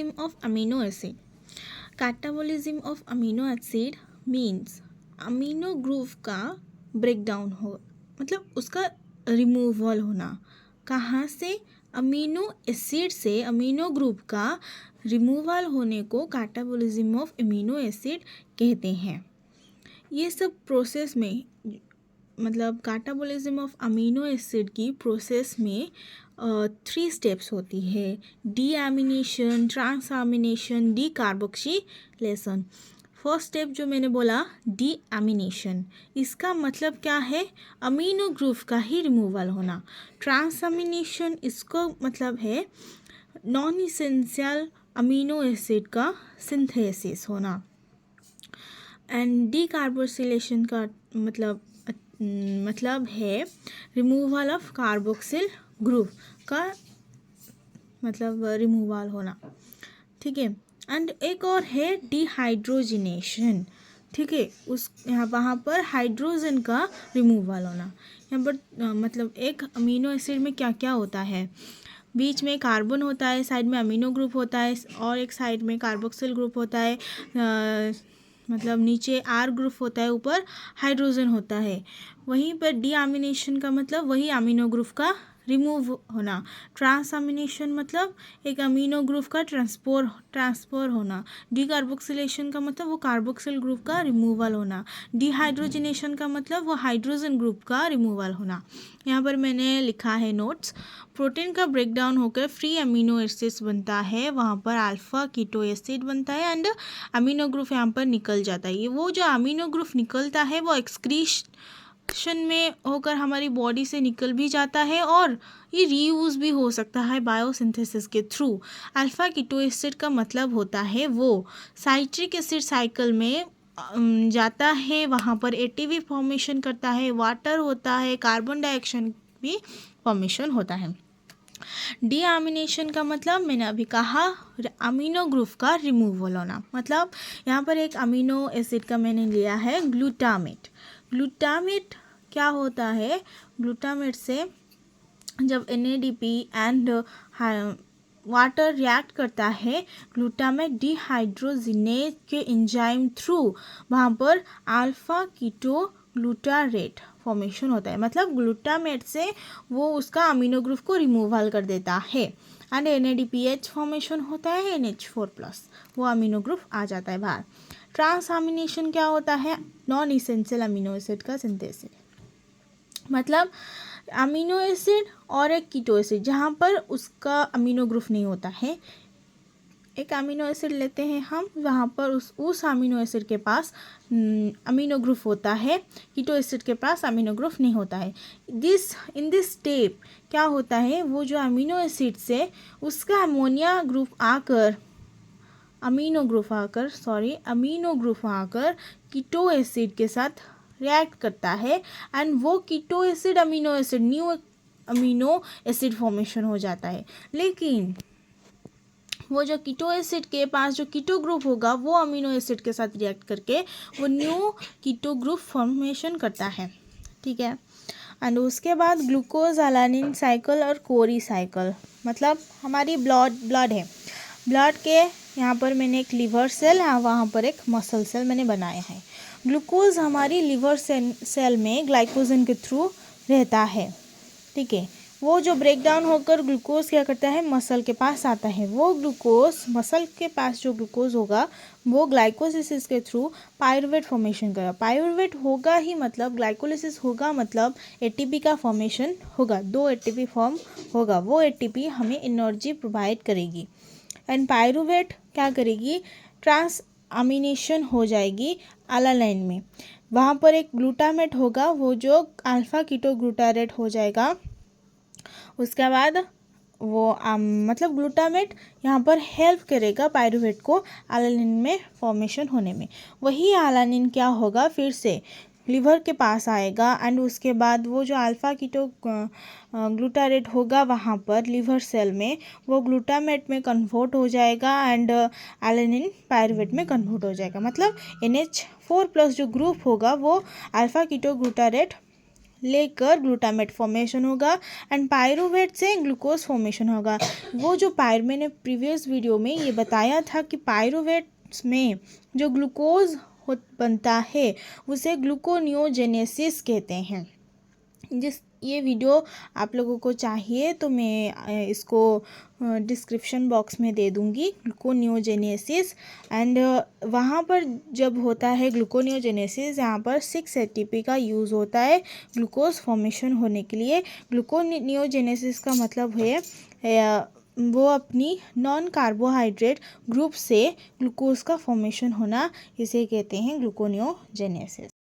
Catabolism of amino acid. Catabolism of amino acid means amino group का breakdown हो, मतलब उसका रिमूवल होना. कहाँ से? अमीनो एसिड से अमीनो ग्रुप का रिमूवल होने को कैटाबॉलिज्म ऑफ अमीनो एसिड कहते हैं. ये सब प्रोसेस में, मतलब कैटाबॉलिज्म ऑफ अमीनो एसिड की प्रोसेस में 3 स्टेप्स होती है. Deamination, transamination, decarboxylation. First step जो मैंने बोला डीएमिनेशन, इसका मतलब क्या है? अमीनो ग्रुप का ही रिमूवल होना. ट्रांसएमिनेशन इसको मतलब है नॉन इसेंशियल अमीनो एसिड का सिंथेसिस होना. एंड डीकार्बोक्सिलेशन का मतलब है रिमूवल ऑफ कार्बोक्सिल ग्रुप का मतलब रिमूवल होना. ठीक है. एंड एक और है डिहाइड्रोजिनेशन. ठीक है, उस वहाँ पर हाइड्रोजन का रिमूवल होना. यहाँ पर मतलब एक अमीनो एसिड में क्या क्या होता है? बीच में कार्बन होता है, साइड में अमीनो ग्रुप होता है और एक साइड में कार्बोक्सिल ग्रुप होता है. मतलब नीचे आर ग्रुप होता है, ऊपर हाइड्रोजन होता है. वहीं पर डीएमिनेशन का मतलब वही अमीनो ग्रुप का रिमूव होना. ट्रांसएमिनेशन मतलब एक अमीनो ग्रुप का ट्रांसफर होना. डीकार्बोक्सिलेशन का मतलब वो कार्बोक्सिल ग्रुप का रिमूवल होना. डिहाइड्रोजिनेशन का मतलब वो हाइड्रोजन ग्रुप का रिमूवल होना. यहाँ पर मैंने लिखा है नोट्स. प्रोटीन का ब्रेकडाउन होकर फ्री अमीनो एसिड्स बनता है, वहाँ पर अल्फा कीटो एसिड बनता है एंड अमीनो ग्रुप यहाँ पर निकल जाता है. ये वो जो अमीनो ग्रुप निकलता है वो एक्सक्रीशन में होकर हमारी बॉडी से निकल भी जाता है और ये रीयूज भी हो सकता है बायोसिंथेसिस के थ्रू. अल्फा कीटो एसिड का मतलब होता है वो साइट्रिक एसिड साइकिल में जाता है, वहाँ पर एटीपी फॉर्मेशन करता है, वाटर होता है, कार्बन डाइऑक्साइड भी फॉर्मेशन होता है. डीएमिनेशन का मतलब मैंने अभी कहा अमीनो ग्रुप का रिमूवल होना. मतलब यहाँ पर एक अमीनो एसिड का मैंने लिया है ग्लूटामेट. ग्लूटामेट क्या होता है? ग्लूटामेट से जब NADP एंड वाटर रिएक्ट करता है, ग्लूटामेट डिहाइड्रोजिनेज के एंजाइम थ्रू वहाँ पर अल्फा कीटो ग्लूटारेट फॉर्मेशन होता है. मतलब ग्लूटामेट से वो उसका अमीनो ग्रुप को रिमूवल कर देता है एंड NADPH फॉर्मेशन होता है, NH4+, वो अमीनो ग्रुप आ जाता है बाहर. ट्रांसएमिनेशन क्या होता है? नॉन इसेंशियल अमीनो एसिड का सिंथेसिस. मतलब अमीनो एसिड और एक कीटो एसिड जहाँ पर उसका अमीनो ग्रुप नहीं होता है. एक अमीनो एसिड लेते हैं हम, वहाँ पर उस अमीनो एसिड के पास अमीनो ग्रुप होता है, कीटो एसिड के पास अमीनो ग्रुप नहीं होता है. इन दिस स्टेप क्या होता है? वो जो अमीनो एसिड से उसका अमीनो ग्रुप आकर कीटो एसिड के साथ रिएक्ट करता है एंड वो keto acid new amino acid formation हो जाता है. लेकिन वो जो कीटो एसिड के पास जो कीटो ग्रुप होगा वो अमीनो एसिड के साथ रिएक्ट करके वो न्यू कीटो ग्रुप फॉर्मेशन करता है. ठीक है. एंड उसके बाद ग्लूकोज अलानिन साइकिल और कोरी साइकिल. मतलब हमारी ब्लड है, ब्लड के यहाँ पर मैंने एक लिवर सेल, वहाँ पर एक मसल सेल मैंने बनाया है. ग्लूकोज हमारी लिवर सेल में ग्लाइकोजन के थ्रू रहता है. ठीक है. वो जो ब्रेक डाउन होकर ग्लूकोज क्या करता है? मसल के पास आता है. वो ग्लूकोज मसल के पास जो ग्लूकोज होगा वो ग्लाइकोलिसिस के थ्रू पायरुवेट फॉर्मेशन करेगा. पायरुवेट होगा ही मतलब ग्लाइकोलिसिस होगा मतलब ATP का फॉर्मेशन होगा. 2 ATP फॉर्म होगा. वो ATP हमें एनर्जी प्रोवाइड करेगी. एंड पायरुवेट क्या करेगी? ट्रांसएमिनेशन हो जाएगी अलानाइन में. वहाँ पर एक ग्लूटामेट होगा, वो जो अल्फा कीटो ग्लूटारेट हो जाएगा. उसके बाद वो मतलब ग्लूटामेट यहाँ पर हेल्प करेगा पायरुवेट को अलानिन में फॉर्मेशन होने में. वही अलानिन क्या होगा? फिर से लिवर के पास आएगा एंड उसके बाद वो जो अल्फा कीटो ग्लूटारेट होगा वहाँ पर लिवर सेल में वो ग्लूटामेट में कन्वर्ट हो जाएगा एंड अलानिन पायरुवेट में कन्वर्ट हो जाएगा. मतलब NH4+ जो ग्रुप होगा वो अल्फा कीटो ग्लूटारेट लेकर ग्लूटामेट फॉर्मेशन होगा एंड पायरूवेट से ग्लूकोज फॉर्मेशन होगा। वो जो मैंने प्रीवियस वीडियो में ये बताया था कि पायरूवेट्स में जो ग्लूकोज बनता है उसे ग्लूकोनियोजेनेसिस कहते हैं। ये वीडियो आप लोगों को चाहिए तो मैं इसको डिस्क्रिप्शन बॉक्स में दे दूँगी, ग्लूकोनियोजेनेसिस। एंड वहाँ पर जब होता है ग्लूकोनियोजेनेसिस, यहाँ पर 6 ATP का यूज़ होता है ग्लूकोज फॉर्मेशन होने के लिए। ग्लूकोनियोजेनेसिस का मतलब है वो अपनी नॉन कार्बोहाइड्रेट ग्रुप से ग्लूकोज का फॉर्मेशन होना, इसे कहते हैं ग्लूकोनियोजेनेसिस।